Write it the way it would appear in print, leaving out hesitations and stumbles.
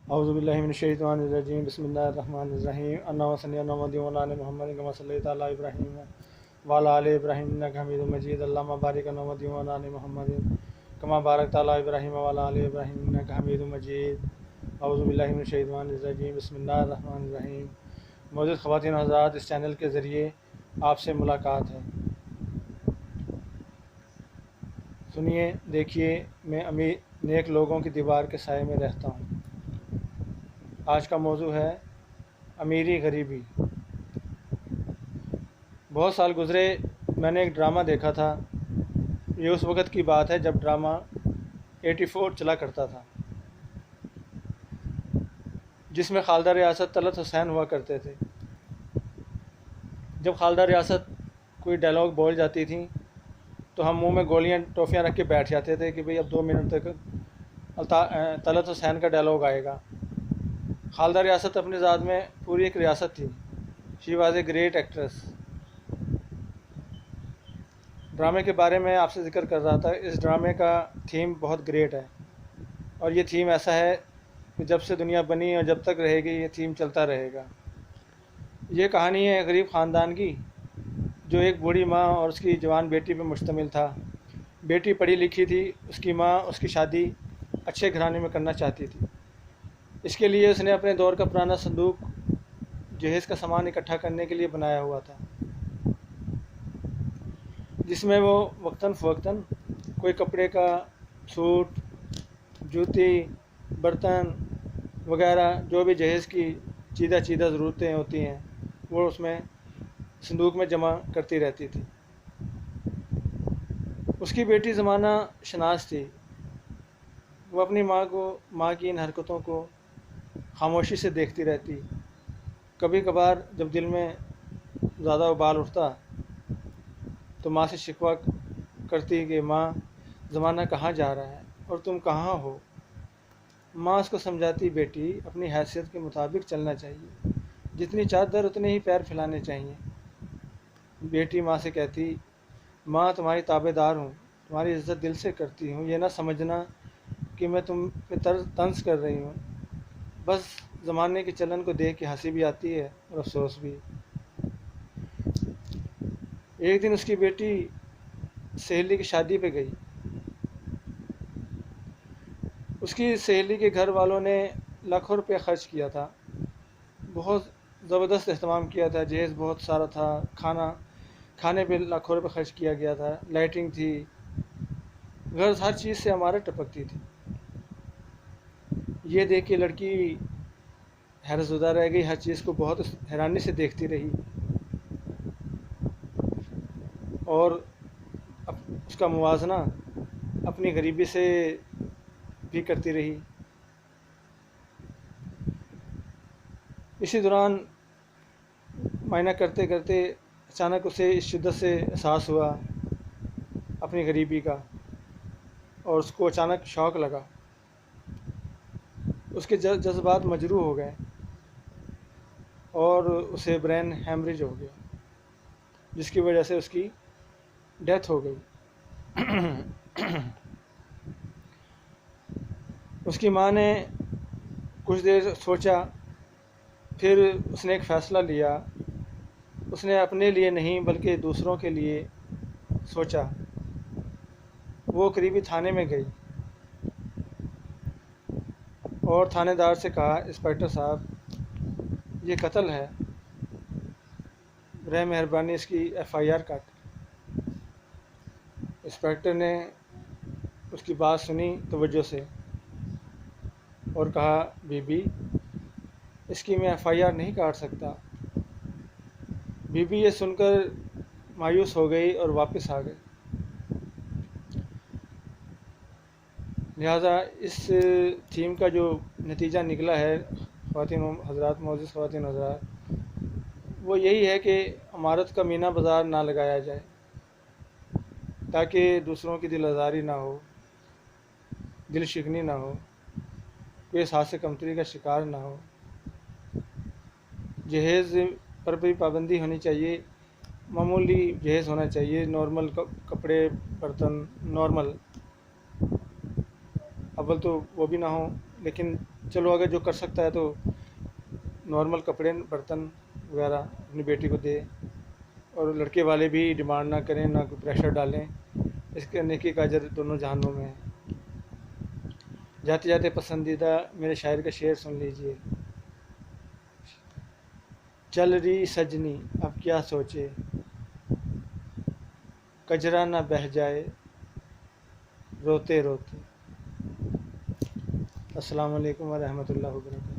औज़ुबिल्लाहि मिनश्शैतानिर्रजीम बिस्मिल्लाहिर्रहमानिर्रहीम अल्लाहुम्मा सल्लि अला मुहम्मदिन व अला आलि मुहम्मदिन कमा सल्लैता अला इब्राहीम व अला आलि इब्राहीम इन्नका हमीदुम मजीद अल्लाहुम्मा बारिक अला मुहम्मदिन व अला आलि मुहम्मदिन कमा बारकता अला इब्राहीम व अला आलि इब्राहीम इन्नका हमीदुम मजीद औज़ुबिल्लाहि मिनश्शैतानिर्रजीम बिस्मिल्लाहिर्रहमानिर्रहीम। मौजूद ख़वातीन हज़रात, इस चैनल के ज़रिए आपसे मुलाकात है। सुनिए, देखिए, मैं अमीर नेक लोगों की दीवार के साए में रहता हूँ। आज का मौजू है अमीरी गरीबी। बहुत साल गुज़रे, मैंने एक ड्रामा देखा था। ये उस वक़्त की बात है जब ड्रामा 84 चला करता था, जिसमें खालदा रियासत तलत हुसैन हुआ करते थे। जब खालदा रियासत कोई डायलॉग बोल जाती थी तो हम मुंह में गोलियां टॉफ़ियां रख के बैठ जाते थे कि भाई अब 2 मिनट तक तलत हुसैन का डायलॉग आएगा। खालदा रियासत अपनी ज़ात में पूरी एक रियासत थी। She was a great actress. ड्रामे के बारे में आपसे ज़िक्र कर रहा था। इस ड्रामे का थीम बहुत ग्रेट है और ये थीम ऐसा है कि जब से दुनिया बनी और जब तक रहेगी ये थीम चलता रहेगा। ये कहानी है गरीब ख़ानदान की, जो एक बूढ़ी माँ और उसकी जवान बेटी पर मुश्तमिल था। बेटी पढ़ी लिखी थी, उसकी माँ उसकी शादी अच्छे घराने में करना चाहती थी। इसके लिए उसने अपने दौर का पुराना संदूक जहेज़ का सामान इकट्ठा करने के लिए बनाया हुआ था, जिसमें वो वक्तन फ़वक्तन कोई कपड़े का सूट, जूती, बर्तन वगैरह जो भी जहेज़ की चीदा ज़रूरतें होती हैं वो उसमें संदूक में जमा करती रहती थी। उसकी बेटी ज़माना शनास थी। वो अपनी माँ की इन हरकतों को खामोशी से देखती रहती। कभी कभार जब दिल में ज़्यादा उबाल उठता तो माँ से शिकवा करती कि माँ, ज़माना कहाँ जा रहा है और तुम कहाँ हो। माँ उसको समझाती, बेटी अपनी हैसियत के मुताबिक चलना चाहिए, जितनी चादर उतने ही पैर फैलाने चाहिए। बेटी माँ से कहती, माँ तुम्हारी ताबेदार हूँ, तुम्हारी इज़्ज़त दिल से करती हूँ, ये ना समझना कि मैं तुम पे तंज कर रही हूँ। बस ज़माने के चलन को देख के हंसी भी आती है और अफसोस भी। एक दिन उसकी बेटी सहेली की शादी पे गई। उसकी सहेली के घर वालों ने लाखों रुपये ख़र्च किया था। बहुत ज़बरदस्त एहतमाम किया था, जहेज़ बहुत सारा था, खाने पे लाखों रुपये ख़र्च किया गया था, लाइटिंग थी, गर्ल्स हर चीज़ से हमारे टपकती थी। ये देख के लड़की हैरतज़दा रह गई, हर चीज़ को बहुत हैरानी से देखती रही और उसका मुवाजना अपनी गरीबी से भी करती रही। इसी दौरान मायना करते करते अचानक उसे इस शिद्दत से एहसास हुआ अपनी गरीबी का और उसको अचानक शौक़ लगा। उसके जज्बात मजरूह हो गए और उसे ब्रेन हेमरेज हो गया, जिसकी वजह से उसकी डेथ हो गई। उसकी माँ ने कुछ देर सोचा, फिर उसने एक फ़ैसला लिया। उसने अपने लिए नहीं बल्कि दूसरों के लिए सोचा। वो करीबी थाने में गई और थानेदार से कहा, इंस्पेक्टर साहब, ये कत्ल है, बराए मेहरबानी इसकी FIR काट। इंस्पेक्टर ने उसकी बात सुनी तवज्जो से और कहा, बीबी, इसकी मैं FIR नहीं काट सकता। बीबी ये सुनकर मायूस हो गई और वापस आ गई। लिहाजा इस थीम का जो नतीजा निकला है ख़वातीन हज़रात, मौजूद ख़वातीन हज़रात, वो यही है कि इमारत का मीना बाज़ार ना लगाया जाए, ताकि दूसरों की दिल आज़ारी ना हो, दिल शिकनी ना हो, कोई एहसास कमतरी का शिकार ना हो। जहेज़ पर भी पाबंदी होनी चाहिए, मामूली जहेज़ होना चाहिए, नॉर्मल कपड़े बर्तन नॉर्मल, अव्वल तो वो भी ना हो, लेकिन चलो अगर जो कर सकता है तो नॉर्मल कपड़े बर्तन वगैरह अपनी बेटी को दे, और लड़के वाले भी डिमांड ना करें, ना कोई प्रेशर डालें। इसके नेकी का अजर दोनों जहानों में है। जाते जाते पसंदीदा मेरे शायर का शेर सुन लीजिए। चल रही सजनी अब क्या सोचे, कजरा ना बह जाए रोते रोते। अस्सलाम वालेकुम व रहमतुल्लाहि व बरकातहू।